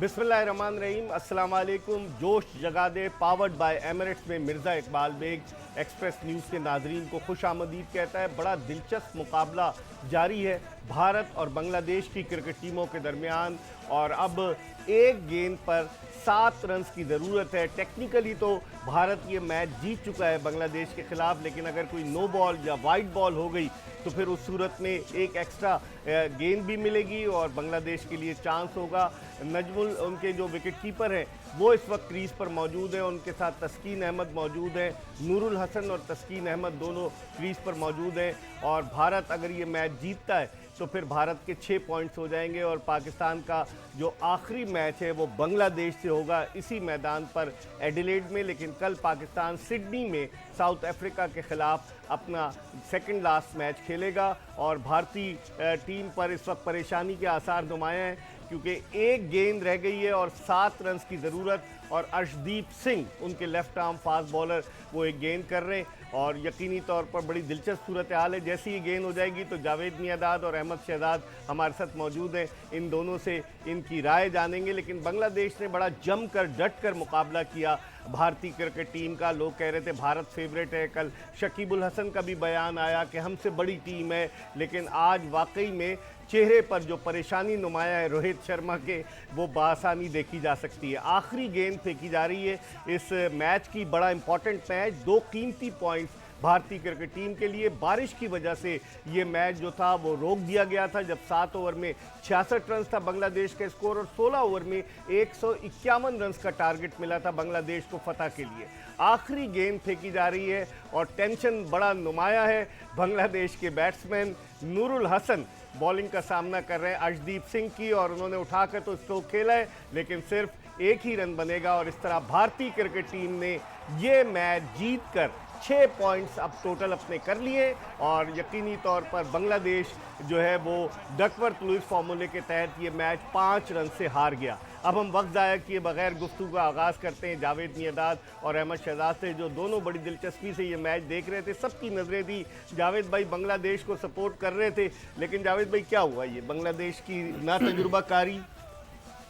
बिस्मिल्लाहिर्रहमानिर्रहीम, अस्सलाम वालेकुम। जोश जगा दे पावर्ड बाय एमिरेट्स में मिर्ज़ा इकबाल बेग एक्सप्रेस न्यूज़ के नाजरीन को खुश आमदीद कहता है। बड़ा दिलचस्प मुकाबला जारी है भारत और बांग्लादेश की क्रिकेट टीमों के दरमियान, और अब एक गेंद पर 7 रन की ज़रूरत है। टेक्निकली तो भारत ये मैच जीत चुका है बांग्लादेश के ख़िलाफ़, लेकिन अगर कोई नो बॉल या वाइड बॉल हो गई तो फिर उस सूरत में एक एक्स्ट्रा गेंद भी मिलेगी और बांग्लादेश के लिए चांस होगा। नजमुल, उनके जो विकेट कीपर हैं, वो इस वक्त क्रीज पर मौजूद हैं। उनके साथ तस्कीन अहमद मौजूद हैं। नूरुल हसन और तस्कीन अहमद दोनों क्रीज पर मौजूद हैं। और भारत अगर ये मैच जीतता है तो फिर भारत के 6 पॉइंट्स हो जाएंगे और पाकिस्तान का जो आखिरी मैच है वो बांग्लादेश से होगा इसी मैदान पर एडिलेड में। लेकिन कल पाकिस्तान सिडनी में साउथ अफ्रीका के ख़िलाफ़ अपना सेकंड लास्ट मैच खेलेगा और भारतीय टीम पर इस वक्त परेशानी के आसार नुमाया हैं, क्योंकि एक गेंद रह गई है और 7 रन की ज़रूरत। और अर्शदीप सिंह, उनके लेफ़्ट आर्म फास्ट बॉलर, वो एक गेंद कर रहे हैं और यकीनी तौर पर बड़ी दिलचस्प सूरत हाल है। जैसी ये गेंद हो जाएगी तो जावेद मियांदाद और अहमद शहजाद हमारे साथ मौजूद हैं, इन दोनों से इनकी राय जानेंगे। लेकिन बांग्लादेश ने बड़ा जमकर डट कर मुकाबला किया भारतीय क्रिकेट टीम का। लोग कह रहे थे भारत फेवरेट है। कल शकीब उल हसन का भी बयान आया कि हमसे बड़ी टीम है, लेकिन आज वाकई में चेहरे पर जो परेशानी नुमाया है रोहित शर्मा के, वो बासानी देखी जा सकती है। आखिरी गेंद फेंकी जा रही है इस मैच की, बड़ा इंपॉर्टेंट मैच, 2 कीमती पॉइंट्स भारतीय क्रिकेट टीम के लिए। बारिश की वजह से ये मैच जो था वो रोक दिया गया था, जब 7 ओवर में 66 रन था बांग्लादेश का स्कोर और 16 ओवर में 151 रन का टारगेट मिला था बांग्लादेश को फतह के लिए। आखिरी गेंद फेंकी जा रही है और टेंशन बड़ा नुमाया है। बांग्लादेश के बैट्समैन नूरुल हसन बॉलिंग का सामना कर रहे हैं अर्शदीप सिंह की, और उन्होंने उठाकर तो स्ट्रोक खेला है लेकिन सिर्फ एक ही रन बनेगा। और इस तरह भारतीय क्रिकेट टीम ने ये मैच जीतकर 6 पॉइंट्स अब टोटल अपने कर लिए और यकीनी तौर पर बांग्लादेश जो है वो डकवर्थ लुईस फार्मूले के तहत ये मैच 5 रन से हार गया। अब हम वक्त ज़ाया किए बगैर गुफ्तगू का आगाज़ करते हैं जावेद मियांदाद और अहमद शहजाद से, जो दोनों बड़ी दिलचस्पी से ये मैच देख रहे थे। सबकी नज़रें थी, जावेद भाई बांग्लादेश को सपोर्ट कर रहे थे, लेकिन जावेद भाई क्या हुआ, ये बांग्लादेश की ना तजुर्बाकारी?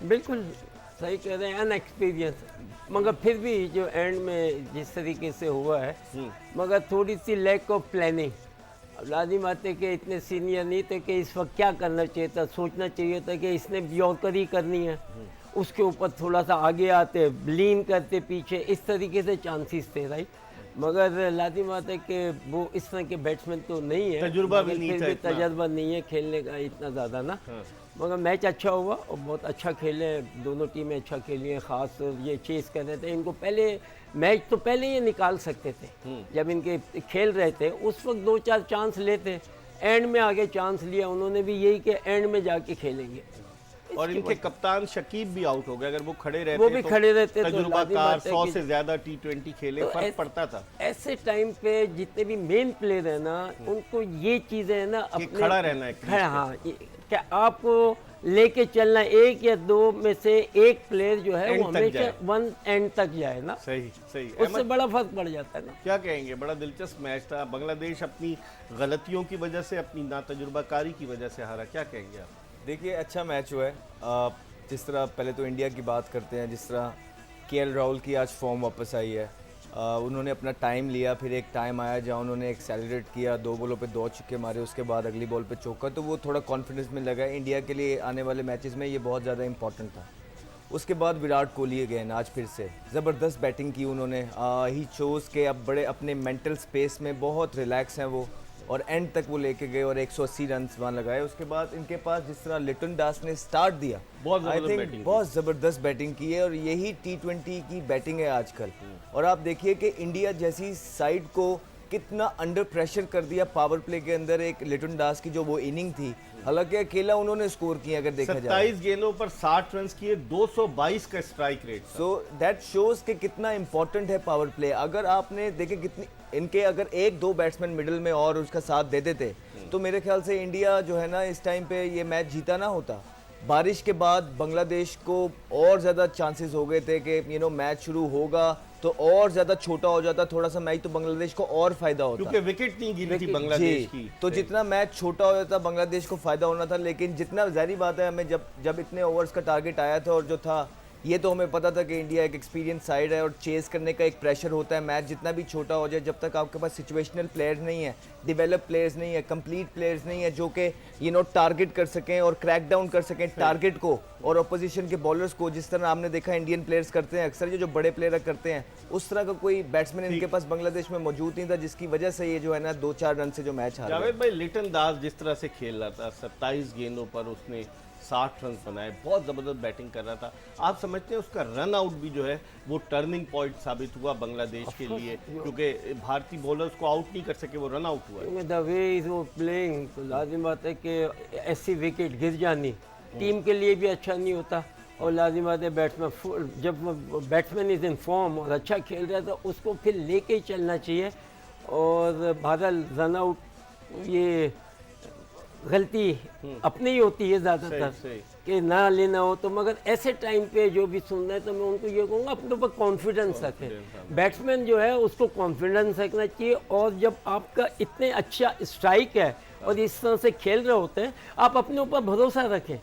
बिल्कुल सही कह रहे हैं, अनएक्सपीरियंस, मगर फिर भी जो एंड में जिस तरीके से हुआ है, मगर थोड़ी सी लैक ऑफ प्लानिंग। लाजिम आते कि इतने सीनियर नहीं थे कि इस वक्त क्या करना चाहिए था, सोचना चाहिए था कि इसने यॉर्कर करनी है, उसके ऊपर थोड़ा सा आगे आते, लीन करते पीछे, इस तरीके से चांसेस थे, राइट। मगर लाजिम आते कि वो इस तरह के बैट्समैन तो नहीं है, तजुर्बा भी नहीं था, तजर्बा नहीं है खेलने का इतना ज़्यादा ना। मगर मैच अच्छा हुआ और बहुत अच्छा खेले, दोनों टीमें अच्छा खेली हैं। ख़ास ये चेस कर रहे थे, इनको पहले मैच तो पहले ये निकाल सकते थे, जब इनके खेल रहे थे उस वक्त 2-4 चांस लेते, एंड में आगे चांस लिया उन्होंने भी, यही कि एंड में जाके खेलेंगे। और इनके कप्तान शकीब भी आउट हो गए, अगर वो खड़े रहते वो भी तो खड़े रहते तजुर्बाकार 100 से ज़्यादा T20 खेले, तो फर्क पड़ता था। ऐसे टाइम पे जितने भी मेन प्लेयर है ना, उनको ये चीज़ें है ना, अपने खड़ा रहना है। हाँ, क्या आपको लेके चलना, एक या 2 में से एक प्लेयर जो है वो हमेशा 1 एंड तक जाए ना, सही सही, उससे बड़ा फर्क पड़ जाता है ना। क्या कहेंगे, बड़ा दिलचस्प मैच था। बांग्लादेश अपनी गलतियों की वजह से, अपनी नातजुर्बाकारी की वजह से हारा, क्या कहेंगे आप? देखिए, अच्छा मैच हुआ है। जिस तरह पहले तो इंडिया की बात करते हैं, जिस तरह केएल राहुल की आज फॉर्म वापस आई है, उन्होंने अपना टाइम लिया, फिर एक टाइम आया जहाँ उन्होंने एक्सेलरेट किया, 2 बॉलों पे 2 छक्के मारे, उसके बाद अगली बॉल पे चौका, तो वो थोड़ा कॉन्फिडेंस में लगा। इंडिया के लिए आने वाले मैचेस में ये बहुत ज़्यादा इंपॉर्टेंट था। उसके बाद विराट कोहली अगेन आज फिर से ज़बरदस्त बैटिंग की उन्होंने। ही चोज़ के अब बड़े अपने मेंटल स्पेस में बहुत रिलैक्स हैं वो, और एंड तक वो लेके गए और 180 रन वहाँ लगाए। उसके बाद इनके पास जिस तरह लिटन दास ने स्टार्ट दिया, बहुत ज़बरदस्त बैटिंग की है, और यही T20 की बैटिंग है आजकल। और आप देखिए कि इंडिया जैसी साइड को कितना अंडर प्रेशर कर दिया पावर प्ले के अंदर एक लिटन दास की जो वो इनिंग थी, हालांकि अकेला उन्होंने स्कोर किया अगर देखा जाए। 27 गेंदों पर 60 रन किए, 222 का strike rate. So that shows कि कितना इंपॉर्टेंट है पावर प्ले। अगर आपने देखे कितनी इनके अगर 1-2 बैट्समैन मिडिल में और उसका साथ दे देते तो मेरे ख्याल से इंडिया जो है ना इस टाइम पे ये मैच जीता ना होता। बारिश के बाद बांग्लादेश को और ज़्यादा चांसेस हो गए थे कि मैच शुरू होगा तो और ज़्यादा छोटा हो जाता, थोड़ा सा मैच तो बांग्लादेश को और फायदा होता क्योंकि विकेट नहीं गिरी थी बांग्लादेश की। तो जितना मैच छोटा हो जाता बांग्लादेश को फायदा होना था, लेकिन जितना जाहिर बात है हमें जब इतने ओवर्स का टारगेट आया था और जो था ये तो हमें पता था कि इंडिया एक एक्सपीरियंस साइड है और चेस करने का एक प्रेशर होता है। मैच जितना भी छोटा हो जाए, जब तक आपके पास सिचुएशनल प्लेयर्स नहीं है, डेवलप प्लेयर्स नहीं है, कंप्लीट प्लेयर्स नहीं है जो कि टारगेट कर सकें और क्रैक डाउन कर सकें टारगेट को और अपोजिशन के बॉलर्स को, जिस तरह आपने देखा इंडियन प्लेयर्स करते हैं अक्सर, ये जो बड़े प्लेयर करते हैं, उस तरह का कोई बैट्समैन इनके पास बांग्लादेश में मौजूद नहीं था, जिसकी वजह से ये जो है ना 2-4 रन से जो मैच हार गए। जावेद भाई, लिटन दास जिस तरह से खेल रहा था, 27 गेंदों पर उसने 60 रन बनाए, बहुत ज़बरदस्त बैटिंग कर रहा था। आप समझते हैं उसका रन आउट भी जो है वो टर्निंग पॉइंट साबित हुआ बांग्लादेश के लिए, क्योंकि भारतीय बॉलर्स को आउट नहीं कर सके, वो रन आउट हुआ है। द वे इज वो प्लेइंग, तो लाजिम बात है कि ऐसी विकेट गिर जानी टीम के लिए भी अच्छा नहीं होता। और लाजिम बात है बैट्समैन, जब बैट्समैन इज इन फॉर्म और अच्छा खेल रहा है तो उसको फिर लेके ही चलना चाहिए। और बहरहाल रन आउट ये गलती अपनी ही होती है ज़्यादातर कि ना लेना हो तो, मगर ऐसे टाइम पे जो भी सुन रहे हैं तो मैं उनको ये कहूँगा अपने ऊपर कॉन्फिडेंस रखें। बैट्समैन जो है उसको कॉन्फिडेंस रखना चाहिए, और जब आपका इतने अच्छा स्ट्राइक है और इस तरह से खेल रहे होते हैं, आप अपने ऊपर भरोसा रखें।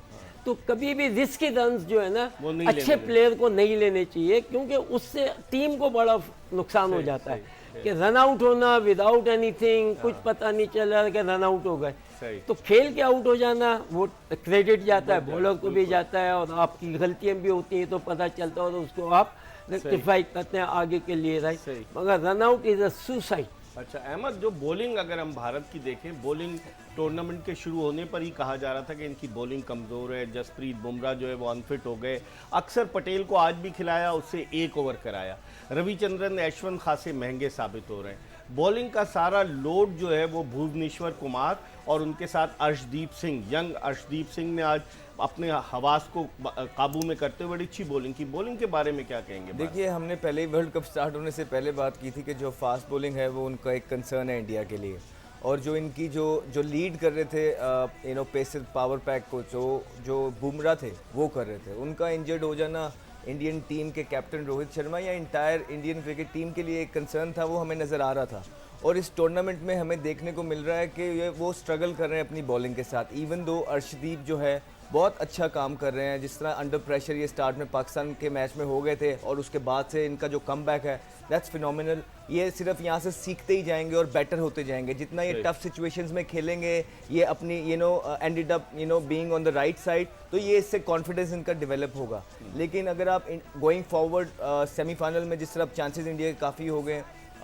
तो कभी भी रिस्की रन जो है ना अच्छे प्लेयर को नहीं लेने चाहिए, क्योंकि उससे टीम को बड़ा नुकसान हो जाता है कि रन आउट होना विदाउट एनीथिंग, कुछ पता नहीं चल रहा कि रन आउट हो गए, तो खेल के आउट हो जाना वो क्रेडिट जाता है, बॉलर को भी जाता है और आपकी गलतियां भी होती हैं तो पता चलता है और उसको आप रेक्टिफाई करते हैं आगे के लिए, राइट। मगर run out is a suicide. अच्छा अहमद, जो बॉलिंग अगर हम भारत की देखें, बॉलिंग टूर्नामेंट के शुरू होने पर ही कहा जा रहा था कि इनकी बॉलिंग कमज़ोर है, जसप्रीत बुमराह जो है वो अनफिट हो गए, अक्सर पटेल को आज भी खिलाया, उससे 1 ओवर कराया, रविचंद्रन यशवंत खासे महंगे साबित हो रहे हैं। बॉलिंग का सारा लोड जो है वो भुवनेश्वर कुमार और उनके साथ अर्शदीप सिंह, यंग अर्शदीप सिंह ने आज अपने हवास को काबू में करते हुए बड़ी अच्छी बॉलिंग की। बॉलिंग के बारे में क्या कहेंगे? देखिए, हमने पहले ही वर्ल्ड कप स्टार्ट होने से पहले बात की थी कि जो फास्ट बॉलिंग है वो उनका एक कंसर्न है इंडिया के लिए, और जो इनकी जो लीड कर रहे थे पेसर पावर पैक को जो बुमराह थे वो कर रहे थे, उनका इंजर्ड हो जाना इंडियन टीम के कैप्टन रोहित शर्मा या इंटायर इंडियन क्रिकेट टीम के लिए एक कंसर्न था, वो हमें नज़र आ रहा था। और इस टूर्नामेंट में हमें देखने को मिल रहा है कि ये वो स्ट्रगल कर रहे हैं अपनी बॉलिंग के साथ, इवन दो अर्शदीप जो है बहुत अच्छा काम कर रहे हैं। जिस तरह अंडर प्रेशर ये स्टार्ट में पाकिस्तान के मैच में हो गए थे और उसके बाद से इनका जो कमबैक है दैट्स फिनोमिनल। ये सिर्फ यहाँ से सीखते ही जाएंगे और बेटर होते जाएंगे, जितना ये टफ सिचुएशंस में खेलेंगे, ये अपनी ended up being on the right side, तो ये इससे कॉन्फिडेंस इनका डेवलप होगा। लेकिन अगर आप गोइंग फॉरवर्ड सेमीफाइनल में जिस तरह चांसेस इंडिया के काफ़ी हो गए,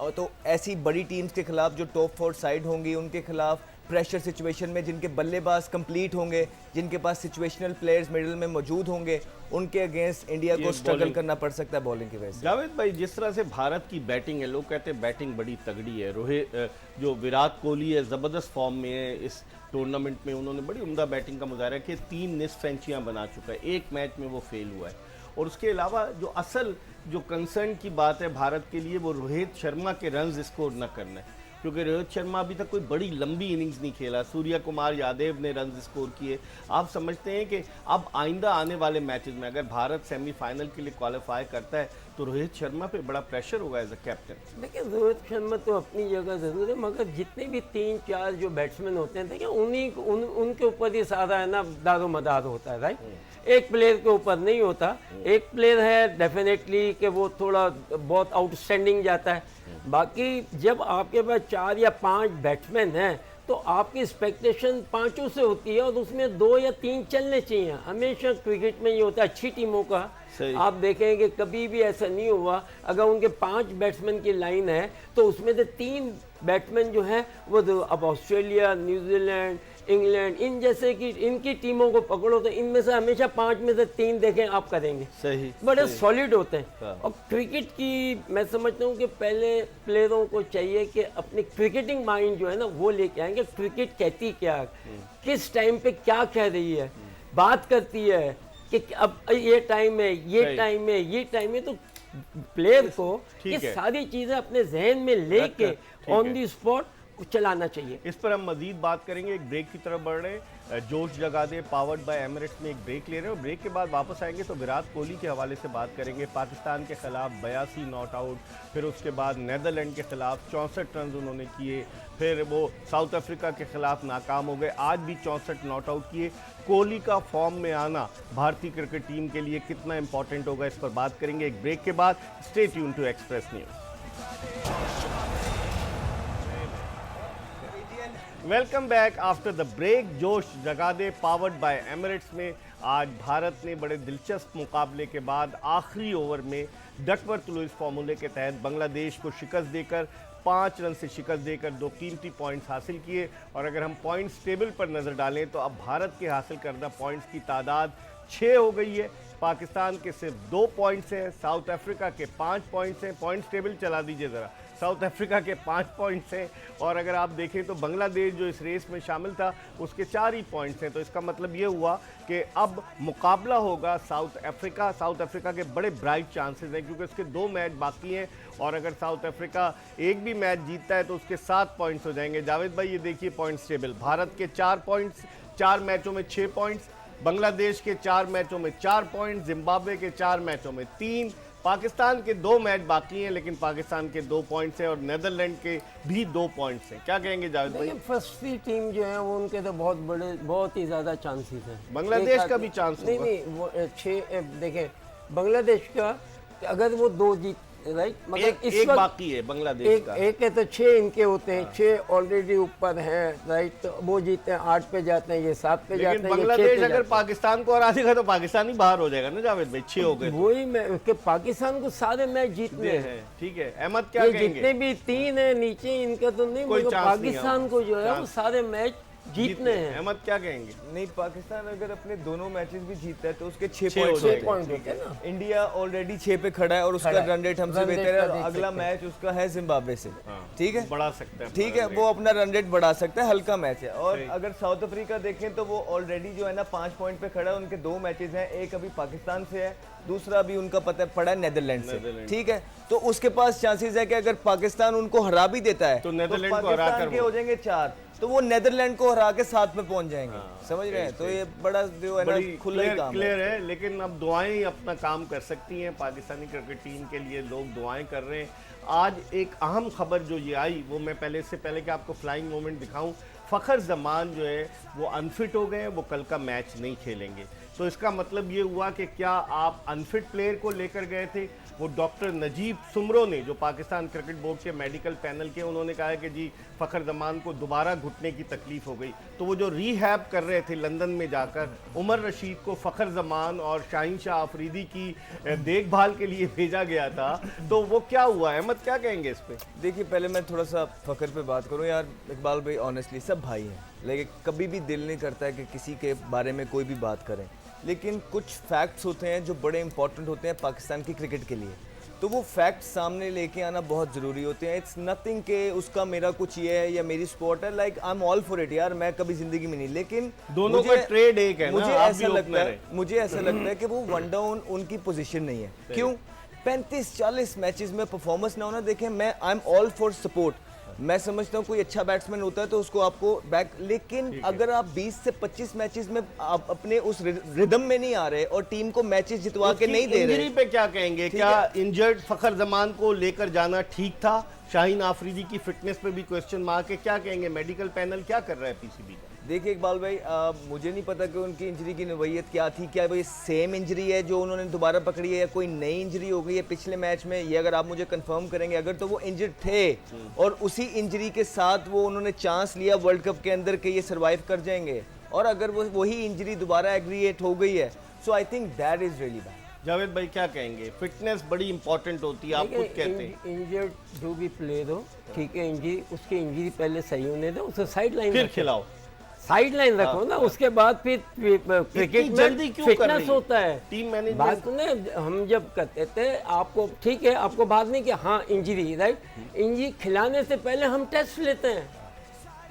तो ऐसी बड़ी टीम्स के खिलाफ जो टॉप 4 साइड होंगी, उनके खिलाफ प्रेशर सिचुएशन में जिनके बल्लेबाज कंप्लीट होंगे, जिनके पास सिचुएशनल प्लेयर्स मिडिल में मौजूद होंगे, उनके अगेंस्ट इंडिया को स्ट्रगल करना पड़ सकता है बॉलिंग की वजह से। जावेद भाई, जिस तरह से भारत की बैटिंग है, लोग कहते हैं बैटिंग बड़ी तगड़ी है, जो विराट कोहली है ज़बरदस्त फॉर्म में है इस टूर्नामेंट में, उन्होंने बड़ी उम्दा बैटिंग का मुजाहरा किया, 3 निस्फ सेंचुरियां बना चुका है, एक मैच में वो फेल हुआ है। और उसके अलावा जो असल जो कंसर्न की बात है भारत के लिए, वो रोहित शर्मा के रन्स स्कोर न करना है, क्योंकि रोहित शर्मा अभी तक कोई बड़ी लंबी इनिंग्स नहीं खेला, सूर्य कुमार यादव ने रन स्कोर किए। आप समझते हैं कि अब आइंदा आने वाले मैचेस में अगर भारत सेमीफाइनल के लिए क्वालिफाई करता है तो रोहित शर्मा पे बड़ा प्रेशर होगा एज अ कैप्टन? देखिए, रोहित शर्मा तो अपनी जगह ज़रूर है, मगर जितने भी 3-4 जो बैट्समैन होते हैं, देखिए उनके ऊपर ही सारा है ना दारो मदार होता है, राइट। एक प्लेयर के ऊपर नहीं होता। एक प्लेयर है डेफिनेटली कि वो थोड़ा बहुत आउटस्टैंडिंग जाता है, बाकी जब आपके पास 4 या 5 बैट्समैन हैं तो आपकी एक्सपेक्टेशन 5 से होती है और उसमें 2 या 3 चलने चाहिए। हमेशा क्रिकेट में ये होता है अच्छी टीमों का, आप देखेंगे कभी भी ऐसा नहीं हुआ, अगर उनके 5 बैट्समैन की लाइन है तो उसमें से 3 बैट्समैन जो है वो अब ऑस्ट्रेलिया, न्यूजीलैंड, इंग्लैंड, इन जैसे कि इनकी टीमों को पकड़ो तो इनमें से हमेशा 5 में से 3 देखें आप करेंगे, सही बड़े सॉलिड होते हैं। और क्रिकेट की मैं समझता हूँ कि पहले प्लेयरों को चाहिए कि अपनी क्रिकेटिंग माइंड जो है ना वो लेके आएंगे, क्रिकेट कहती क्या, किस टाइम पे क्या कह रही है, बात करती है कि अब ये टाइम है, ये टाइम है, ये टाइम है, तो प्लेयर को ये सारी चीजें अपने जहन में लेके ऑन दी स्पॉट चलाना चाहिए। इस पर हम मजीद बात करेंगे, एक ब्रेक की तरफ बढ़ रहे हैं। जोश जगा दे पावर्ड बाय एमिरेट्स में एक ब्रेक ले रहे हैं और ब्रेक के बाद वापस आएंगे तो विराट कोहली के हवाले से बात करेंगे। पाकिस्तान के खिलाफ 82 नॉट आउट, फिर उसके बाद नीदरलैंड के खिलाफ 64 रन उन्होंने किए, फिर वो साउथ अफ्रीका के खिलाफ नाकाम हो गए, आज भी 64 नॉट आउट किए। कोहली का फॉर्म में आना भारतीय क्रिकेट टीम के लिए कितना इंपॉर्टेंट होगा, इस पर बात करेंगे एक ब्रेक के बाद। Stay tune to Express News. Welcome back after the break. जोश जगा दे पावर्ड बाय एमिरेट्स में आज भारत ने बड़े दिलचस्प मुकाबले के बाद आखिरी ओवर में डकवर्थ लुईस फार्मूले के तहत बांग्लादेश को शिकस्त देकर 5 रन से शिकस्त देकर 2 कीमती पॉइंट्स हासिल किए। और अगर हम पॉइंट्स टेबल पर नज़र डालें तो अब भारत के हासिल करदा पॉइंट्स की तादाद 6 हो गई है। पाकिस्तान के सिर्फ 2 पॉइंट्स हैं, साउथ अफ्रीका के 5 पॉइंट्स हैं। पॉइंट्स टेबल चला दीजिए ज़रा। साउथ अफ्रीका के 5 पॉइंट्स हैं और अगर आप देखें तो बांग्लादेश जो इस रेस में शामिल था उसके 4 ही पॉइंट्स हैं। तो इसका मतलब ये हुआ कि अब मुकाबला होगा साउथ अफ्रीका के बड़े ब्राइट चांसेस हैं क्योंकि उसके 2 मैच बाकी हैं और अगर साउथ अफ्रीका एक भी मैच जीतता है तो उसके 7 पॉइंट्स हो जाएंगे। जावेद भाई ये देखिए पॉइंट्स टेबल, भारत के 4 पॉइंट्स, 4 मैचों में 6 पॉइंट्स, बांग्लादेश के 4 मैचों में 4 पॉइंट, जिम्बाब्वे के 4 मैचों में 3, पाकिस्तान के 2 मैच बाकी हैं लेकिन पाकिस्तान के 2 पॉइंट्स हैं और नीदरलैंड के भी 2 पॉइंट्स हैं। क्या कहेंगे जावेद भाई? फर्स्ट टीम जो है वो उनके तो बहुत ही ज्यादा चांसेस हैं। बांग्लादेश का भी चांस नहीं नहीं वो 6 देखें बांग्लादेश का अगर वो 2 जीत राइट मतलब एक बाकी है बांग्लादेश का। एक है तो 6 इनके होते हैं, 6 ऑलरेडी ऊपर हैं राइट, तो वो जीते हैं 8 पे जाते हैं, ये 7 पे जाते हैं। बांग्लादेश अगर पाकिस्तान को हरा देगा तो पाकिस्तान ही बाहर हो जाएगा ना जावेद भाई, 6 हो गए। वही मैं पाकिस्तान को सारे मैच जीतने हैं। ठीक है अहमद क्या कहेंगे? जितने भी 3 है नीचे इनका तो नहीं, मगर पाकिस्तान को जो है वो सारे मैच जीतने हैं। अहमद क्या कहेंगे? नहीं, पाकिस्तान अगर अपने दोनों मैचेस भी जीतता है तो उसके 6 पॉइंट होते हैं ना। इंडिया ऑलरेडी 6 पे खड़ा है और उसका रन रेट हमसे बेहतर है और अगला मैच उसका है जिम्बाब्वे से। ठीक है, बढ़ा सकता है। ठीक है, वो अपना रन रेट बढ़ा सकता है, हल्का मैच है। और अगर साउथ अफ्रीका देखें तो वो ऑलरेडी जो है ना 5 पॉइंट पे खड़ा है, उनके 2 मैचेस हैं, एक अभी पाकिस्तान से है, दूसरा अभी उनका पता पड़ा है नीदरलैंड से। ठीक है, तो उसके पास चांसेस है कि अगर पाकिस्तान उनको हरा भी देता है तो नीदरलैंड को पाकिस्तान के हो जाएंगे 4, तो वो नीदरलैंड को हरा के 7 में पहुंच जाएंगे। समझ रहे हैं? तो ये बड़ा जो है ना खुला ही काम क्लियर है। लेकिन अब दुआएं ही अपना काम कर सकती हैं। पाकिस्तानी क्रिकेट टीम के लिए लोग दुआएं कर रहे हैं। आज एक अहम खबर जो ये आई वो मैं इससे पहले कि आपको फ्लाइंग मोमेंट दिखाऊं, फ़खर जमान जो है वो अनफिट हो गए, वो कल का मैच नहीं खेलेंगे। तो इसका मतलब ये हुआ कि क्या आप अनफिट प्लेयर को लेकर गए थे? वो डॉक्टर नजीब सुमरो ने, जो पाकिस्तान क्रिकेट बोर्ड के मेडिकल पैनल के, उन्होंने कहा है कि जी फ़खर जमान को दोबारा घुटने की तकलीफ हो गई। तो वो जो रीहैब कर रहे थे लंदन में जाकर, उमर रशीद को फ़खर जमान और शाहीन शाह अफरीदी की देखभाल के लिए भेजा गया था, तो वो क्या हुआ? अहमद क्या कहेंगे इस पर? देखिए, पहले मैं थोड़ा सा फ़खर पे बात करूं यार। इकबाल भाई ऑनेस्टली सब भाई हैं, लेकिन कभी भी दिल नहीं करता है कि किसी के बारे में कोई भी बात करें, लेकिन कुछ फैक्ट्स होते हैं जो बड़े इंपॉर्टेंट होते हैं पाकिस्तान की क्रिकेट के लिए, तो वो फैक्ट्स सामने लेके आना बहुत ज़रूरी होते हैं। इट्स नथिंग के उसका मेरा कुछ ये है या मेरी स्पोर्ट है, like I am all for it यार, मैं कभी ज़िंदगी में नहीं, लेकिन दोनों का ट्रेड एक है ना। मुझे ऐसा लगता है कि वो वन डाउन उनकी पोजीशन नहीं है। क्यों? 35-40 मैचेस में परफॉर्मेंस ना होना। देखें, मैं I am all for support, मैं समझता हूँ कोई अच्छा बैट्समैन होता है तो उसको आपको बैक, लेकिन अगर आप 20 से 25 मैचेस में आप अपने उस रिदम में नहीं आ रहे और टीम को मैचेस जितवा के नहीं दे रहे। इंजरी पे क्या कहेंगे? क्या इंजर्ड फ़खर जमान को लेकर जाना ठीक था? शाहीन आफरीदी की फिटनेस पे भी क्वेश्चन मार्क है। क्या कहेंगे? मेडिकल पैनल क्या कर रहा है पीसीबी का? देखिए इकबाल भाई, मुझे नहीं पता कि उनकी इंजरी की नवैयत क्या थी, क्या वो ये सेम इंजरी है जो उन्होंने दोबारा पकड़ी है या कोई नई इंजरी हो गई है पिछले मैच में, ये अगर आप मुझे कंफर्म करेंगे। अगर तो वो इंजर्ड थे और उसी इंजरी के साथ वो उन्होंने चांस लिया वर्ल्ड कप के अंदर कि ये सर्वाइव कर जाएंगे, और अगर वो वही इंजरी दोबारा एग्रीएट हो गई है, so I think that is really bad. Javed भाई क्या कहेंगे? फिटनेस बड़ी इंपॉर्टेंट होती है, आप खुद कहते हैं। इंजर्ड जो भी प्लेयर हो, ठीक है, इंजरी उसकी इंजरी पहले सही होने दो, उसे साइड लाइन फिर खिलाओ, साइड लाइन रखो ना, उसके बाद फिर क्रिकेट में फिटनेस होता है। टीम मैनेजमेंट बात ने हम जब कहते थे आपको, ठीक है, आपको बाद में कि हाँ इंजरी राइट, इंजरी खिलाने से पहले हम टेस्ट लेते हैं,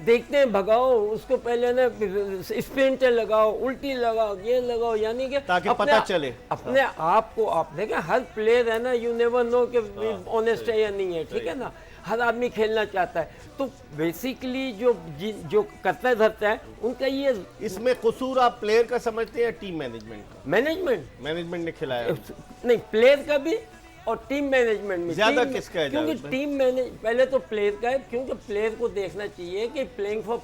देखते हैं भगाओ उसको, पहले ना स्प्रिंट लगाओ, उल्टी लगाओ, ये लगाओ, यानी कि ताकि पता चले अपने आप को। आप देखें हर प्लेयर है ना, यू नेवर नो कि ऑनेस्ट है या नहीं है, ठीक है ना, हर आदमी खेलना चाहता है। तो बेसिकली जो करता धरता है उनका ये। इसमें कसूर आप प्लेयर का समझते हैं या टीम मैनेजमेंट का? मैनेजमेंट ने खिलाया नहीं, प्लेयर का भी और टीम मैनेजमेंट में ज्यादा किसका है? क्योंकि टीम मैनेज पहले तो प्लेयर का है, क्योंकि प्लेयर को देखना चाहिए कि playing for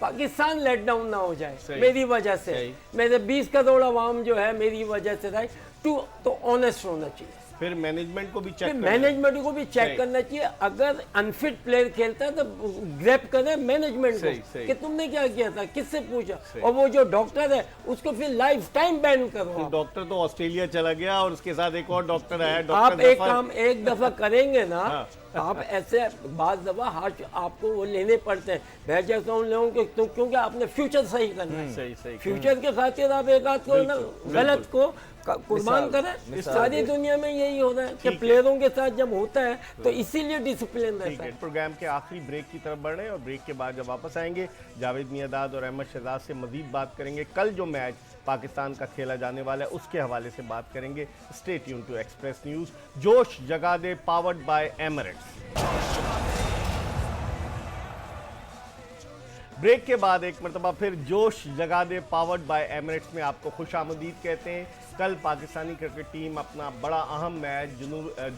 Pakistan let down ना हो जाए मेरी वजह से। मेरे 20 करोड़ अवाम जो है मेरी वजह से था, तो ऑनेस्ट होना चाहिए। फिर मैनेजमेंट को भी चेक करना चाहिए। अगर अनफिट प्लेयर खेलता है तो ग्रैब करे मैनेजमेंट को कि तुमने क्या किया था, किससे पूछा। और वो जो डॉक्टर है उसको फिर लाइफ टाइम बैन करो। डॉक्टर तो ऑस्ट्रेलिया चला गया और उसके साथ एक और डॉक्टर आया। आप एक काम एक दफा करेंगे ना, आप ऐसे बात दफा हाथ आपको वो लेने पड़ते हैं। मैं चाहता हूँ लोगों के, क्योंकि आपने फ्यूचर सही करना है। फ्यूचर के खातिर आप एक आध को ना गलत को कुर्बान करें। सारी दुनिया में यही हो रहा है कि प्लेयरों के साथ जब होता है तो इसीलिए डिसिप्लिन रहता है। प्रोग्राम के आखिरी ब्रेक की तरफ बढ़ रहे हैं और ब्रेक के बाद जब वापस आएंगे जावेद मियांदाद और अहमद शहजाद से मजीद बात करेंगे। कल जो मैच पाकिस्तान का खेला जाने वाला है उसके हवाले से बात करेंगे। Stay tune to Express News. जोश जगा दे पावर्ड बाय एमिरेट्स। ब्रेक के बाद एक मरतबा फिर जोश जगा दे पावर्ड बाय एमिरेट्स में आपको खुशामदीद कहते हैं। कल पाकिस्तानी क्रिकेट टीम अपना बड़ा अहम मैच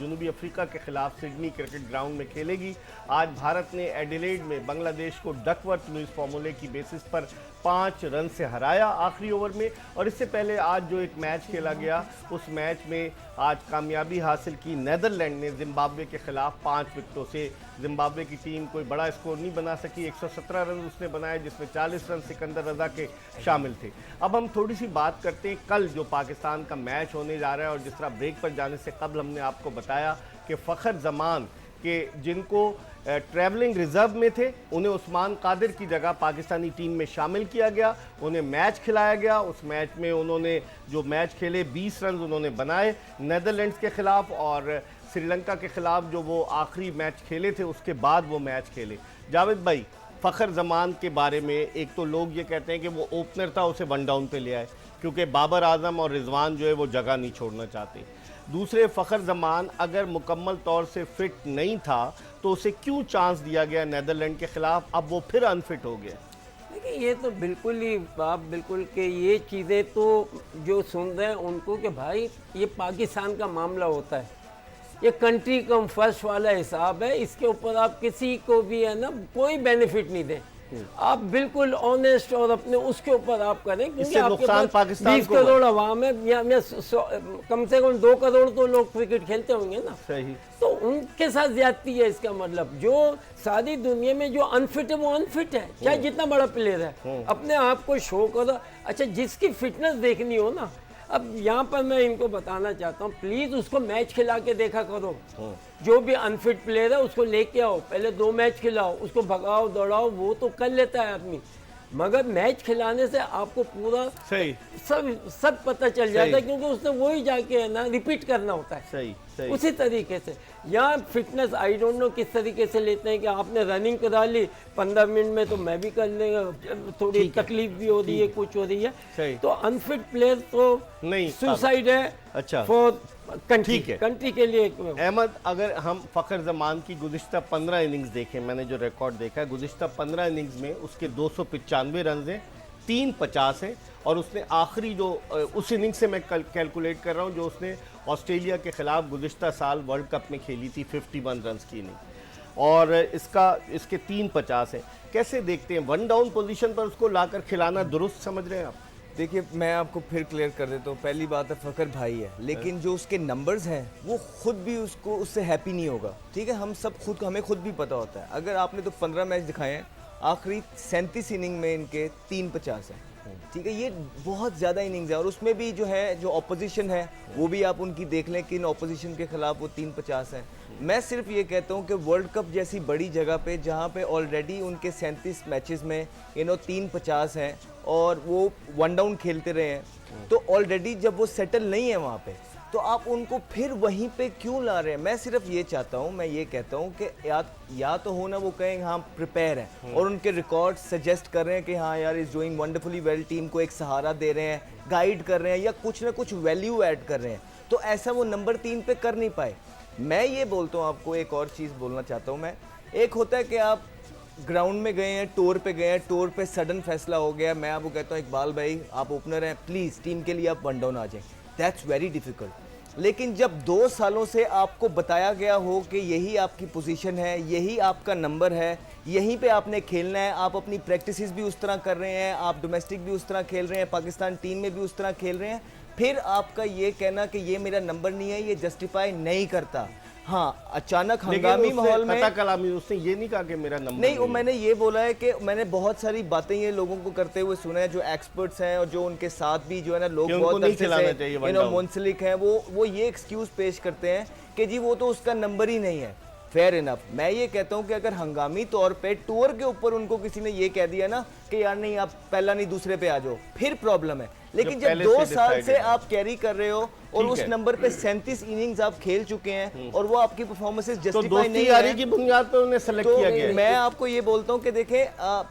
जनूबी अफ्रीका के खिलाफ सिडनी क्रिकेट ग्राउंड में खेलेगी। आज भारत ने एडिलेड में बांग्लादेश को डकवर्थ लुईस फार्मूले की बेसिस पर 5 रन से हराया आखिरी ओवर में। और इससे पहले आज जो एक मैच खेला गया उस मैच में आज कामयाबी हासिल की नीदरलैंड ने जिम्बाब्वे के खिलाफ 5 विकेटों से। जिम्बाब्वे की टीम कोई बड़ा स्कोर नहीं बना सकी, 117 रन उसने बनाए जिसमें 40 रन सिकंदर रजा के शामिल थे। अब हम थोड़ी सी बात करते हैं कल जो पाकिस्तान का मैच होने जा रहा है। और जिस तरह ब्रेक पर जाने से कबल हमने आपको बताया कि फ़खर जमान के जिनको ट्रैवलिंग रिजर्व में थे उन्हें उस्मान कादिर की जगह पाकिस्तानी टीम में शामिल किया गया, उन्हें मैच खिलाया गया। उस मैच में उन्होंने जो मैच खेले 20 रन उन्होंने बनाए नीदरलैंड्स के खिलाफ और श्रीलंका के खिलाफ जो वो आखिरी मैच खेले थे उसके बाद वो मैच खेले। जावेद भाई, फ़खर जमान के बारे में एक तो लोग ये कहते हैं कि वो ओपनर था उसे 1 डाउन पे ले आए क्योंकि बाबर आजम और रिजवान जो है वो जगह नहीं छोड़ना चाहते। दूसरे, फ़खर जमान अगर मुकम्मल तौर से फिट नहीं था तो उसे क्यों चांस दिया गया नीदरलैंड के खिलाफ, अब वो फिर अनफिट हो गया। देखिए ये तो बिल्कुल ही आप बिल्कुल कि ये चीज़ें तो जो सुन रहे हैं उनको कि भाई ये पाकिस्तान का मामला होता है, ये कंट्री कम फर्स्ट वाला हिसाब है, इसके ऊपर आप किसी को भी है ना कोई बेनिफिट नहीं दें। आप बिल्कुल ऑनेस्ट और अपने उसके ऊपर आप करें क्योंकि आपके पास 20 करोड़ अवाम है या कम से कम 2 करोड़ तो लोग क्रिकेट खेलते होंगे ना। सही। तो उनके साथ ज्यादती है। इसका मतलब जो सारी दुनिया में जो अनफिट है वो अनफिट है, चाहे जितना बड़ा प्लेयर है, अपने आप को शो करो। अच्छा, जिसकी फिटनेस देखनी हो ना, अब यहाँ पर मैं इनको बताना चाहता हूँ, प्लीज़ उसको मैच खिला के देखा करो। जो भी अनफिट प्लेयर है उसको लेके आओ, पहले 2 मैच खिलाओ, उसको भगाओ दौड़ाओ, वो तो कर लेता है आदमी, मगर मैच खिलाने से आपको पूरा सही सब पता चल जाता है क्योंकि उसने वही जाके है ना रिपीट करना होता है। सही। उसी तरीके से यहाँ फिटनेस आई डोंट नो किस तरीके से लेते हैं कि आपने रनिंग करा ली 15 मिनट में तो मैं भी कर लेंगे, थोड़ी तकलीफ भी हो रही है, कुछ हो रही है, तो अनफिट प्लेयर तो नहीं, सुसाइड है। अच्छा, फॉर कंट्री के लिए। अहमद, अगर हम फ़खर जमान की गुज़िश्ता 15 इनिंग्स देखें, मैंने जो रिकॉर्ड देखा है गुज़िश्ता 15 इनिंग्स में उसके 295 रन हैं, 3 50 हैं और उसने आखिरी जो उस इनिंग से मैं कैलकुलेट कर रहा हूँ जो उसने ऑस्ट्रेलिया के खिलाफ गुज़िश्ता साल वर्ल्ड कप में खेली थी 51 रन की इनिंग और इसके 3 50 हैं। कैसे देखते हैं 1 डाउन पोजीशन पर उसको लाकर खिलाना दुरुस्त समझ रहे हैं आप? देखिए, मैं आपको फिर क्लियर कर देता हूँ। पहली बात है फ़खर भाई है, लेकिन जो उसके नंबर्स हैं वो खुद भी उससे हैप्पी नहीं होगा। ठीक है, हमें खुद भी पता होता है। अगर आपने तो 15 मैच दिखाए हैं, आखिरी 37 इनिंग में इनके 3 50 हैं। ठीक है, ये बहुत ज़्यादा इनिंग्स है और उसमें भी जो ऑपोजिशन है वो भी आप उनकी देख लें कि इन ऑपोजिशन के खिलाफ वो 3 50 हैं। मैं सिर्फ ये कहता हूँ कि वर्ल्ड कप जैसी बड़ी जगह पे जहाँ पे ऑलरेडी उनके 37 मैचेस में 3 50 हैं और वो 1 डाउन खेलते रहे हैं, तो ऑलरेडी जब वो सेटल नहीं है वहाँ पे तो आप उनको फिर वहीं पे क्यों ला रहे हैं? मैं सिर्फ ये चाहता हूँ, मैं ये कहता हूँ कि या तो हो ना वो कहें हाँ प्रिपेयर हैं और उनके रिकॉर्ड सजेस्ट कर रहे हैं कि हाँ यार is doing wonderfully well, team को एक सहारा दे रहे हैं, गाइड कर रहे हैं या कुछ ना कुछ वैल्यू ऐड कर रहे हैं, तो ऐसा वो नंबर 3 पे कर नहीं पाए। मैं ये बोलता हूँ आपको, एक और चीज़ बोलना चाहता हूँ मैं। एक होता है कि आप ग्राउंड में गए हैं, टूर पे गए हैं, टूर पे सडन फैसला हो गया, मैं आपको कहता हूँ इकबाल भाई आप ओपनर हैं, प्लीज़ टीम के लिए आप वन डाउन आ जाएं, दैट्स वेरी डिफिकल्ट। लेकिन जब 2 सालों से आपको बताया गया हो कि यही आपकी पोजीशन है, यही आपका नंबर है, यहीं पे आपने खेलना है, आप अपनी प्रैक्टिसेस भी उस तरह कर रहे हैं, आप डोमेस्टिक भी उस तरह खेल रहे हैं, पाकिस्तान टीम में भी उस तरह खेल रहे हैं, फिर आपका ये कहना कि ये मेरा नंबर नहीं है, ये जस्टिफाई नहीं करता। हाँ, अचानक हंगामी माहौल में कलामी उसने ये नहीं कहा कि मेरा नंबर नहीं, वो मैंने ये बोला है कि मैंने बहुत सारी बातें ये लोगों को करते हुए सुना है जो एक्सपर्ट्स हैं और जो उनके साथ भी जो है ना लोग बहुत अच्छे से मुंसलिक हैं, वो ये एक्सक्यूज पेश करते हैं कि जी वो तो उसका नंबर ही नहीं है। Fair enough. मैं ये कहता हूँ कि अगर हंगामी तौर पे टूर के ऊपर उनको किसी ने ये कह दिया ना कि यार नहीं आप पहला नहीं दूसरे पे आ जाओ, फिर प्रॉब्लम है। लेकिन जब 2 साल से आप कैरी कर रहे हो और उस नंबर पे 37 इनिंग्स आप खेल चुके हैं और वो आपकी परफॉर्मेंस जस्टिफाई नहीं है, की बुनियाद पे उन्हें सेलेक्ट किया गया है। मैं आपको ये बोलता हूँ कि देखें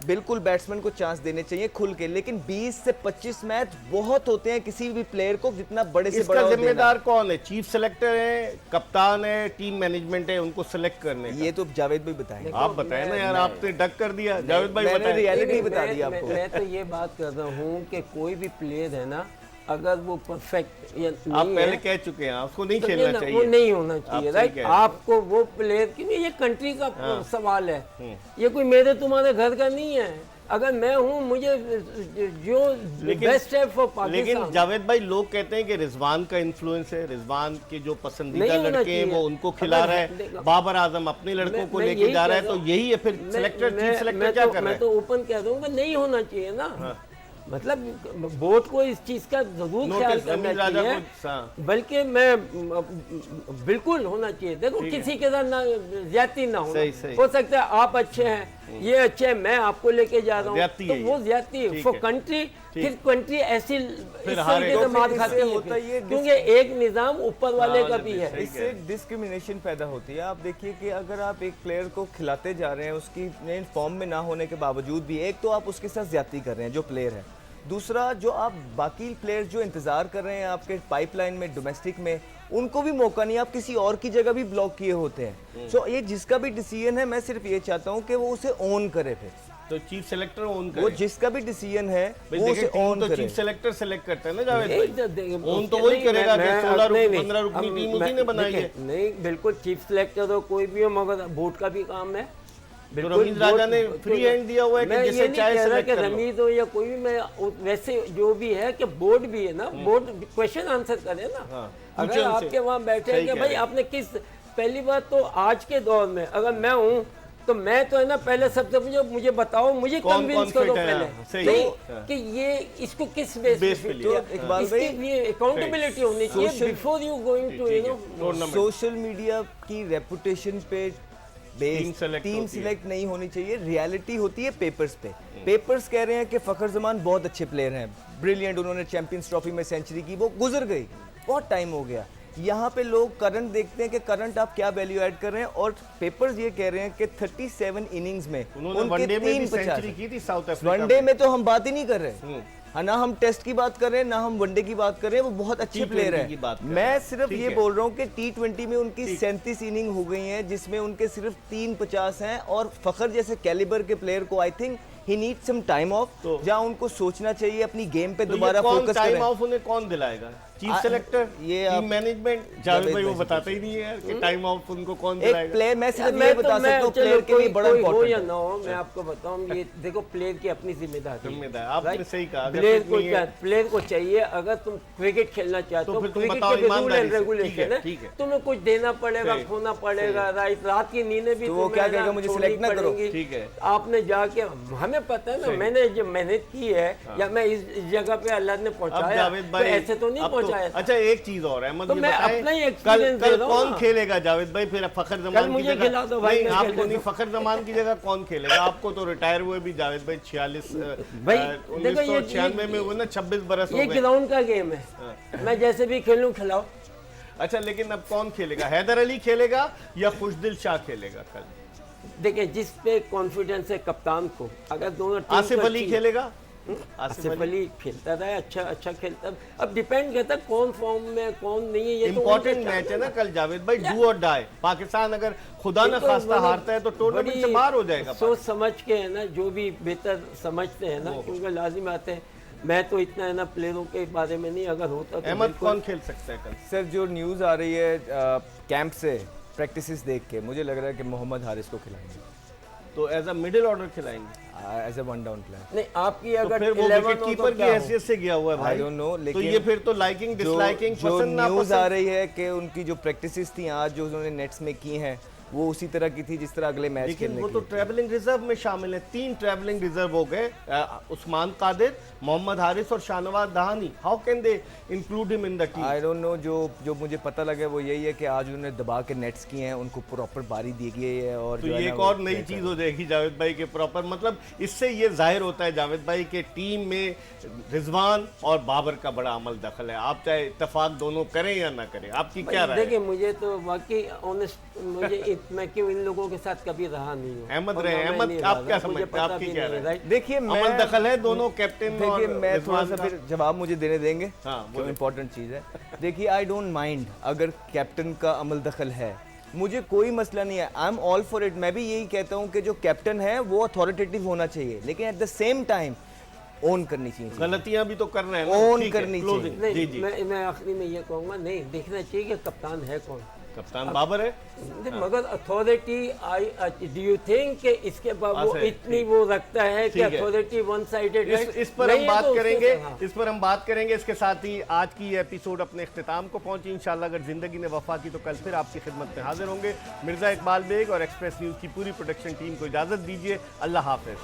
बिल्कुल बैट्समैन को चांस देने चाहिए खुल के, लेकिन 20 से 25 मैच बहुत होते हैं किसी भी प्लेयर को, जितना बड़े से बड़ा जिम्मेदार कौन है? चीफ सेलेक्टर है, कप्तान है, टीम मैनेजमेंट है, उनको सेलेक्ट करने का? ये तो जावेद भाई बताएंगे। आप बताएं ना यार, आपने डक कर दिया। जावेद भाई मैंने बताएं। रियलिटी बता दी आपको। मैं तो ये बात कर रहा हूँ कि कोई भी प्लेयर है ना, अगर वो परफेक्ट या आप नहीं पहले है, कह चुके हैं उसको नहीं तो खेलना वो चाहिए, नहीं होना चाहिए, आप राइट? सही कह रहे हैं। आपको वो प्लेयर की नहीं, ये कंट्री का सवाल है, ये कोई मेरे तुम्हारे घर का नहीं है। अगर मैं हूँ, मुझे जो बेस्ट है फॉर पाकिस्तान। लेकिन जावेद भाई लोग कहते हैं कि रिजवान का इन्फ्लुएंस है, रिजवान के जो पसंदीदा नहीं होना लड़के हैं वो चाहिए। उनको खिला रहा है, बाबर आजम अपने लड़कों को लेके जा रहा है, तो यही है फिर सेलेक्टर, चीफ सेलेक्टर क्या कर रहा है? मैं तो ओपन कह दूंगा नहीं होना चाहिए ना। मतलब बोर्ड को इस चीज का जरूर ख्याल करना चाहिए, बल्कि मैं बिल्कुल होना चाहिए। देखो किसी के साथ ना ज्यादती ना हो सकता है आप अच्छे हैं, ये अच्छे हैं, मैं आपको लेके जा रहा हूँ, तो वो ज्यादती है फॉर कंट्री। फिर कंट्री ऐसी इस तरीके से मार खाती है, क्योंकि एक निजाम ऊपर वाले का भी है। इससे डिस्क्रिमिनेशन पैदा होती है। आप देखिए कि अगर आप एक प्लेयर को खिलाते जा रहे हैं उसकी मेन फॉर्म में ना होने के बावजूद भी, एक तो आप उसके साथ ज्यादती कर रहे हैं जो प्लेयर है, दूसरा जो आप बाकी प्लेयर्स जो इंतजार कर रहे हैं आपके पाइपलाइन में डोमेस्टिक में, उनको भी मौका नहीं, आप किसी और की जगह भी ब्लॉक किए होते हैं। सो ये जिसका भी डिसीजन है, मैं सिर्फ ये चाहता हूँ कि वो उसे ऑन करे। फिर तो चीफ सेलेक्टर ऑन करे, वो जिसका भी डिसीजन है वो उसे ऑन करे। चीफ सेलेक्टर सेलेक्ट करता है ना जावेद भाई, ऑन तो वही करेगा कि 16-15 रुकनी टीम उसी ने बनाई है। नहीं, बिल्कुल चीफ सेलेक्टर हो कोई भी हो, मगर बोर्ड का भी काम है। रमीज राजा ने फ्री हैंड दिया हुआ है कि जिसे चाहे सेलेक्ट कर लो। रमीज हो या कोई भी, मैं वैसे जो भी है कि बोर्ड भी है ना, बोर्ड क्वेश्चन आंसर करे ना। अगर आपके वहाँ बैठे हैं कि भाई आपने किस, पहली बात तो आज के दौर में अगर मैं हूँ तो मैं तो है ना पहले सबसे मुझे बताओ, मुझे कन्विंस करो पहले नहीं कि ये इसको किस बेस पे लिया। इसकी ये अकाउंटेबिलिटी होनी चाहिए before you going to you know. Social media की रेपुटेशन पे टीम सिलेक्ट नहीं होनी चाहिए, रियलिटी होती है पेपर्स पे। पेपर्स कह रहे हैं कि फखर जमान बहुत अच्छे प्लेयर हैं, ब्रिलियंट, उन्होंने चैंपियंस ट्रॉफी में सेंचुरी की, वो गुजर गई, बहुत टाइम हो गया। यहाँ पे लोग करंट देखते हैं कि करंट आप क्या वैल्यू ऐड कर रहे हैं, और पेपर्स ये कह रहे हैं कि 37 इनिंग्स में उनके 350। वनडे में तो हम बात ही नहीं कर रहे, ना हम टेस्ट की बात कर रहे हैं, ना हम वनडे की बात कर रहे हैं, वो बहुत अच्छे प्लेयर हैं। मैं सिर्फ ये बोल रहा हूँ कि T20 में उनकी 37 इनिंग हो गई हैं, जिसमें उनके सिर्फ 350 हैं, और फखर जैसे कैलिबर के प्लेयर को I think he need some time off, जहाँ उनको सोचना चाहिए अपनी गेम पे दोबारा फोकस करें। टाइम ऑफ उन्हें कौन दिलाएगा? चीफ सेलेक्टर, ये टीम मैनेजमेंट? जावेद भाई वो बताते ही नहीं है यार कि टाइम ऑफ उनको कौन दिलाएगा। एक प्लेयर, मैं सिर्फ ये बता सकता हूं प्लेयर के लिए बड़ा इंपॉर्टेंट है या ना हो, मैं आपको बताऊं, ये देखो प्लेयर की अपनी जिम्मेदारी है। आपने सही कहा, प्लेयर को चाहिए, अगर तुम क्रिकेट खेलना चाहते हो, क्रिकेट के रूल एंड रेगुलेशन है, तुम्हें कुछ देना पड़ेगा, खोना पड़ेगा, रात की नींदें भी वो क्या कहेगा मुझे सिलेक्ट ना करो, ठीक है। आपने जाके, हमें पता है ना, मैंने जो मेहनत की है या मैं इस जगह पे अल्लाह ने पहुंचाया, तो ऐसे तो नहीं पहुंचाया। अच्छा एक चीज और है, तो मैं अपना ही एक्सपीरियंस दे रहा हूं। कौन खेलेगा जावेद भाई फिर फखर जमान की जगह? खिला दो भाई, आपको नहीं, फखर जमान की जगह कौन खेलेगा? आपको तो रिटायर हुए भी जावेद भाई 1996 में वो ना 26 बरस हो गए। ये ग्राउंड का गेम है, मैं जैसे भी खेलूं खिलाओ, अच्छा, लेकिन अब कौन खेलेगा? हैदर अली खेलेगा या खुशदिल शाह खेलेगा कल? देखिए, जिस पे कॉन्फिडेंस है कप्तान को, अगर दोनों टीम आसिफ को अली अच्छी- खेलेगा? आसिफ अली खेलता रहा है, अच्छा खेलता। अब डिपेंड करता है कौन फॉर्म में कौन नहीं है, ये तो इंपॉर्टेंट उनके मैच है ना साथ कल जावेद भाई, डू और डाई। पाकिस्तान अगर खुदा न इनको खास्ता मतलब हारता है तो टूर्नामेंट से बड़ी बाहर हो जाएगा। सोच समझ के है ना, जो भी बेहतर समझते हैं ना, क्योंकि लाजिम आते हैं। मैं तो इतना है ना प्लेयरों के बारे में नहीं, अगर होता तो अहमद बिल्कुल- कौन खेल सकता है कल? सर, जो न्यूज़ आ रही है कैंप से, प्रैक्टिसेस देख के मुझे लग रहा है कि मोहम्मद हारिस को खिलाएंगे तो एज अ मिडिल ऑर्डर खिलाएंगे, as a one down plan. नहीं, आपकी तो अगर फिर वो 11 विकेट हो कीपर तो की क्या हो? हैसियत से गया हुआ है भाई। I don't know, तो लेकिन ये फिर तो लाइकिंग डिसलाइकिंग, जो पसंद ना न्यूज़ आ पसंद। रही है कि उनकी जो प्रैक्टिसेस थी आज जो उन्होंने नेट्स में की हैं वो उसी तरह की थी जिस तरह अगले मैच लेकिन खेलने वो के तो लिए थी। ट्रैवलिंग रिजर्व में शामिल है। 3 ट्रैवलिंग रिजर्व हो गए, उस्मान कादिर, मोहम्मद हारिस और Shahnawaz Dahani. How can they include him in the team? I don't know, जो मुझे पता लगा वो यही है कि आज उन्होंने दबा के नेट्स किए हैं, उनको प्रॉपर बारी दी गई है। और तो जो है ये ना एक वो और नई play चीज कर हो जाएगी जावेद भाई के प्रॉपर, मतलब इससे ये जाहिर होता है जावेद भाई के टीम में रिजवान और बाबर का बड़ा अमल दखल है। आप चाहे इत्तेफाक दोनों करें या ना करें, आपकी क्या राय है? देखिए, मुझे तो वाकई ऑनेस्ट, मैं क्यों इन लोगों के साथ कभी रहा नहीं हूँ। अहमद और रहे, ना मैं अहमद नहीं आप रहा, क्या मुझे समझते हैं? पता आपकी भी क्या नहीं है, राय? right? देखिए अमल दखल है दोनों कैप्टन और देखिए, मैं थोड़ा रिजवान सा का? फिर जवाब मुझे देने देंगे, हाँ, जो बोलिए। इम्पोर्टेंट चीज़ है। देखिए, आई डोंट माइंड अगर कैप्टन का अमल दखल है, मुझे कोई मसला नहीं है। I am all for it. मैं भी यही कहता हूँ कि जो कैप्टन है वो अथॉरिटेटिव होना चाहिए, लेकिन at the same time own करनी चाहिए। गलतियां भी तो कर रहे हैं ना। Own ठीक है, करनी closing। नहीं, जी जी, मैं आखिरी में ये कहूँगा, नहीं, देखना चाहिए कि कप्तान है कौन। कप्तान बाबर है। नहीं, मगर अथॉरिटी, डू यू थिंक कि इसके बाद वो अच्छा, इतनी वो रखता है कि ठीक है। अथॉरिटी वन साइडेड है? इस पर नहीं हम है बात तो उसके करेंगे, साथ, हाँ। इस पर हम बात करेंगे। इसके साथ ही आज की ये एपिसोड अपने इख्तिताम को पहुंची। इंशाल्लाह अगर जिंदगी ने वफा की तो कल फिर आपकी खिदमत में हाजिर होंगे। मिर्जा इकबाल बेग और एक्सप्रेस न्यूज़ की पूरी प्रोडक्शन टीम को इजाज़त दीजिए। अल्लाह हाफिज़।